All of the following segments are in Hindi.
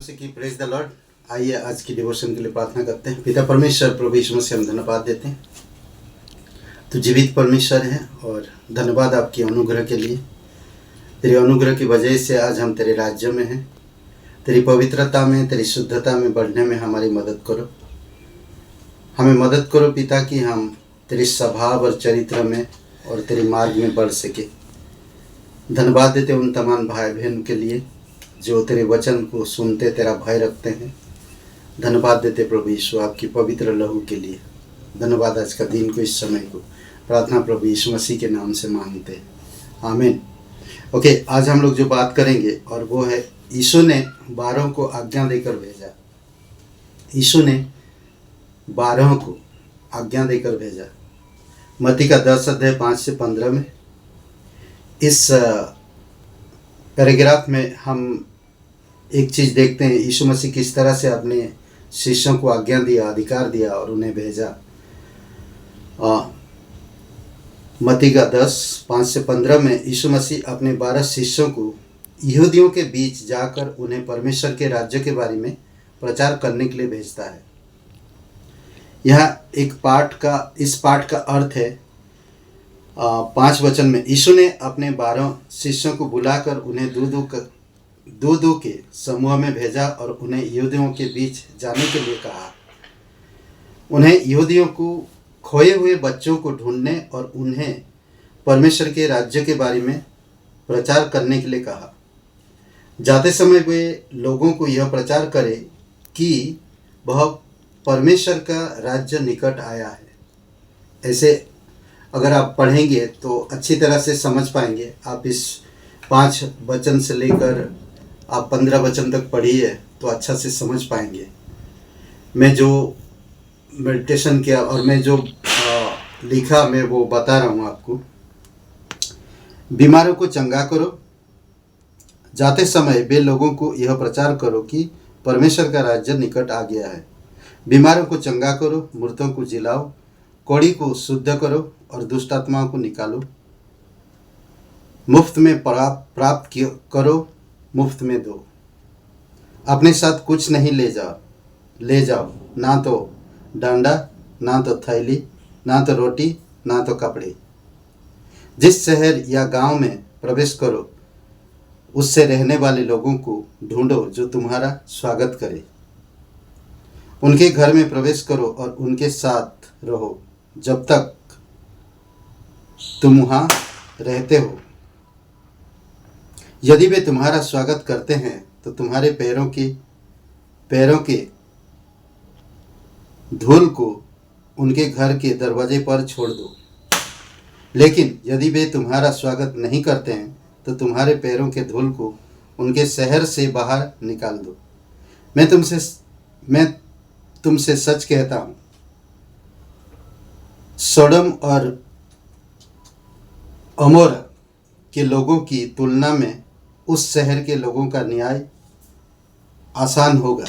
मसीह की प्रेज द लॉर्ड। आइए आज की डिवोशन के लिए प्रार्थना करते हैं। पिता परमेश्वर, प्रभु यीशु मसीह, हम धन्यवाद देते हैं। तो जीवित परमेश्वर है और धन्यवाद आपकी अनुग्रह के लिए। तेरे अनुग्रह की वजह से आज हम तेरे राज्य में हैं। तेरी पवित्रता में, तेरी शुद्धता में बढ़ने में हमारी मदद करो। हमें मदद करो पिता कि हम तेरे स्वभाव और चरित्र में और तेरे मार्ग में बढ़ सके। धन्यवाद देते उन तमाम भाई बहन के लिए जो तेरे वचन को सुनते तेरा भय रखते हैं। धन्यवाद देते प्रभु यीशु आपकी पवित्र लहू के लिए। धन्यवाद आज का दिन को, इस समय को। प्रार्थना प्रभु यीशु मसीह के नाम से मांगते हैं, आमीन। ओके, आज हम लोग जो बात करेंगे और वो है यीशु ने 12 को आज्ञा देकर भेजा। यीशु ने 12 को आज्ञा देकर भेजा। मत्ती का 10 अध्याय 5 से 15 में इस पैराग्राफ में हम एक चीज़ देखते हैं, यीशु मसीह किस तरह से अपने शिष्यों को आज्ञा दिया, अधिकार दिया और उन्हें भेजा। मत्ती का 10:5 से 15 में यीशु मसीह अपने 12 शिष्यों को यहूदियों के बीच जाकर उन्हें परमेश्वर के राज्य के बारे में प्रचार करने के लिए भेजता है। यह इस पाठ का अर्थ है 5 वचन में। यीशु ने अपने 12 शिष्यों को बुलाकर उन्हें दो के समूह में भेजा और उन्हें यहूदियों के बीच जाने के लिए कहा। उन्हें यहूदियों को खोए हुए बच्चों को ढूंढने और उन्हें परमेश्वर के राज्य के बारे में प्रचार करने के लिए कहा। जाते समय वे लोगों को यह प्रचार करें कि वह परमेश्वर का राज्य निकट आया है। ऐसे अगर आप पढ़ेंगे तो अच्छी तरह से समझ पाएंगे। आप इस 5 वचन से लेकर आप 15 वचन तक पढ़िए तो अच्छा से समझ पाएंगे। मैं जो मेडिटेशन किया और मैं जो लिखा मैं वो बता रहा हूँ आपको। बीमारों को चंगा करो। जाते समय वे लोगों को यह प्रचार करो कि परमेश्वर का राज्य निकट आ गया है। बीमारों को चंगा करो, मृतों को जिलाओ, कोढ़ी को शुद्ध करो और दुष्ट आत्माओं को निकालो। मुफ्त में प्राप्त करो, मुफ्त में दो। अपने साथ कुछ नहीं ले जाओ, ना तो डांडा, ना तो थैली, ना तो रोटी, ना तो कपड़े। जिस शहर या गांव में प्रवेश करो उससे रहने वाले लोगों को ढूंढो जो तुम्हारा स्वागत करे। उनके घर में प्रवेश करो और उनके साथ रहो जब तक तुम वहाँ रहते हो। यदि वे तुम्हारा स्वागत करते हैं तो तुम्हारे पैरों के धूल को उनके घर के दरवाजे पर छोड़ दो। लेकिन यदि वे तुम्हारा स्वागत नहीं करते हैं तो तुम्हारे पैरों के धूल को उनके शहर से बाहर निकाल दो। मैं तुमसे सच कहता हूँ, सोडम और अमोरा के लोगों की तुलना में उस शहर के लोगों का न्याय आसान होगा।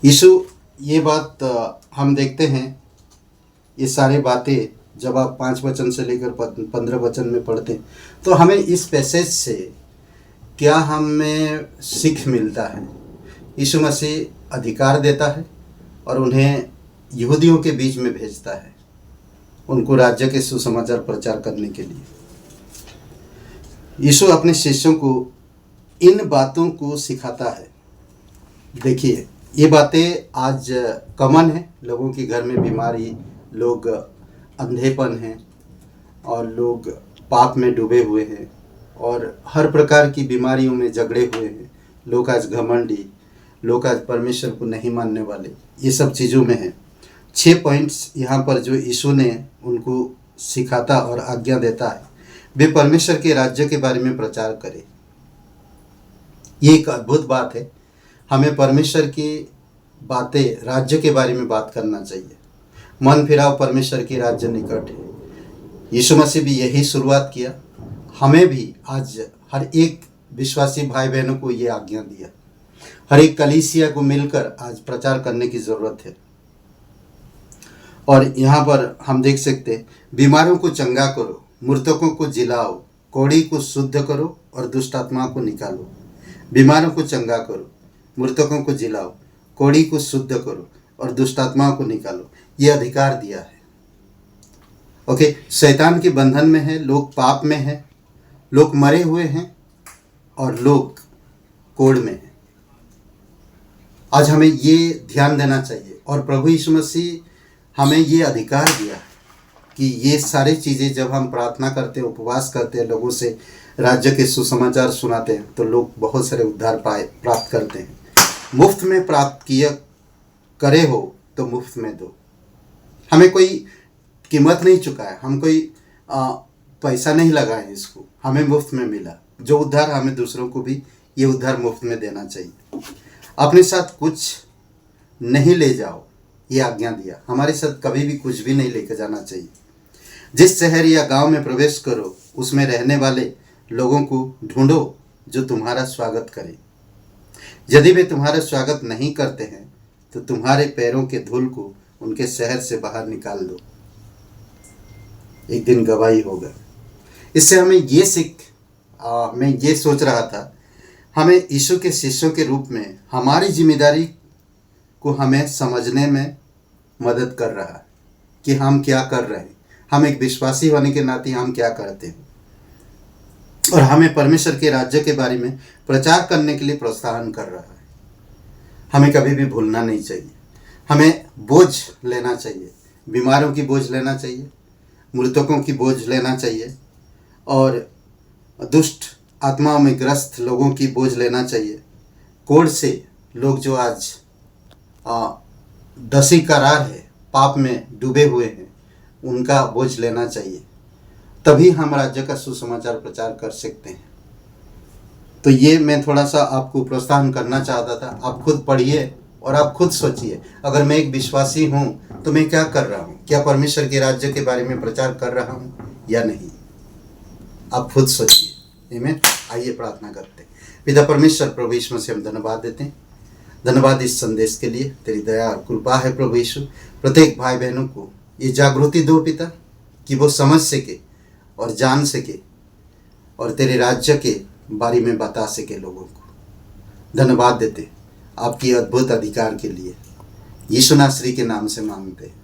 यीशु ये बात हम देखते हैं, ये सारी बातें जब आप 5 वचन से लेकर 15 वचन में पढ़ते हैं तो हमें इस पैसेज से क्या हमें सीख मिलता है। यीशु मसीह अधिकार देता है और उन्हें यहूदियों के बीच में भेजता है, उनको राज्य के सुसमाचार प्रचार करने के लिए। यीशु अपने शिष्यों को इन बातों को सिखाता है। देखिए, ये बातें आज कॉमन है। लोगों के घर में बीमारी, लोग अंधेपन हैं और लोग पाप में डूबे हुए हैं और हर प्रकार की बीमारियों में जकड़े हुए हैं। लोग आज घमंडी, लोग आज परमेश्वर को नहीं मानने वाले, ये सब चीज़ों में हैं। 6 पॉइंट्स यहाँ पर जो यीशु ने उनको सिखाता और आज्ञा देता है, वे परमेश्वर के राज्य के बारे में प्रचार करें। ये एक अद्भुत बात है। हमें परमेश्वर की बातें, राज्य के बारे में बात करना चाहिए। मन फिराओ, परमेश्वर की राज्य निकट है। यीशु मसीह भी यही शुरुआत किया। हमें भी आज हर एक विश्वासी भाई बहनों को ये आज्ञा दिया। हर एक कलीसिया को मिलकर आज प्रचार करने की ज़रूरत है। और यहाँ पर हम देख सकते हैं, बीमारों को चंगा करो, मृतकों को जिलाओ, कोढ़ी को शुद्ध करो और दुष्ट आत्मा को निकालो। बीमारों को चंगा करो, मृतकों को जिलाओ, कोढ़ी को शुद्ध करो और दुष्टात्माओं को निकालो। ये अधिकार दिया है। ओके, शैतान के बंधन में है, लोग पाप में है, लोग मरे हुए हैं और लोग कोढ़ में हैं। आज हमें ये ध्यान देना चाहिए और प्रभु यीशु मसीह हमें ये अधिकार दिया है कि ये सारी चीज़ें जब हम प्रार्थना करते हैं, उपवास करते हैं, लोगों से राज्य के सुसमाचार सुनाते हैं तो लोग बहुत सारे उद्धार प्राप्त करते हैं। मुफ्त में प्राप्त किया करे हो तो मुफ्त में दो। हमें कोई कीमत नहीं चुका है, हम कोई पैसा नहीं लगाए इसको, हमें मुफ्त में मिला। जो उद्धार हमें दूसरों को भी ये उद्धार मुफ्त में देना चाहिए। अपने साथ कुछ नहीं ले जाओ, ये आज्ञा दिया। हमारे साथ कभी भी कुछ भी नहीं लेकर जाना चाहिए। जिस शहर या गांव में प्रवेश करो उसमें रहने वाले लोगों को ढूंढो जो तुम्हारा स्वागत करें। यदि वे तुम्हारा स्वागत नहीं करते हैं तो तुम्हारे पैरों के धूल को उनके शहर से बाहर निकाल दो। एक दिन गवाही होगा। इससे हमें ये मैं ये सोच रहा था, हमें यीशु के शिष्यों के रूप में हमारी जिम्मेदारी को हमें समझने में मदद कर रहा है कि हम क्या कर रहे हैं। हम एक विश्वासी होने के नाते हम क्या करते हैं और हमें परमेश्वर के राज्य के बारे में प्रचार करने के लिए प्रोत्साहन कर रहा है। हमें कभी भी भूलना नहीं चाहिए। हमें बोझ लेना चाहिए, बीमारों की बोझ लेना चाहिए, मृतकों की बोझ लेना चाहिए और दुष्ट आत्माओं में ग्रस्त लोगों की बोझ लेना चाहिए। कोढ़ से लोग जो आज दसी करार है, पाप में डूबे हुए हैं, उनका बोझ लेना चाहिए। तभी हम राज्य का सुसमाचार प्रचार कर सकते हैं। तो ये मैं थोड़ा सा आपको प्रोत्साहन करना चाहता था। आप खुद पढ़िए और आप खुद सोचिए, अगर मैं एक विश्वासी हूँ तो मैं क्या कर रहा हूँ? क्या परमेश्वर के राज्य के बारे में प्रचार कर रहा हूँ या नहीं? आप खुद सोचिए। आमीन। आइए प्रार्थना करते हैं। पिता परमेश्वर, प्रभु यीशु से हम धन्यवाद देते हैं। धन्यवाद इस संदेश के लिए। तेरी दया और कृपा है प्रभु यीशु। प्रत्येक भाई बहनों को ये जागृति दो पिता, कि वो समझ सके और जान सके और तेरे राज्य के बारे में बता सके लोगों को। धन्यवाद देते आपकी अद्भुत अधिकार के लिए। यीशु नासरी के नाम से मांगते हैं,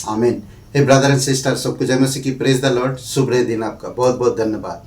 आमीन। हे ब्रदर एंड सिस्टर, सबको जय मसीह की। Praise the Lord. शुभ दिन आपका। बहुत बहुत धन्यवाद।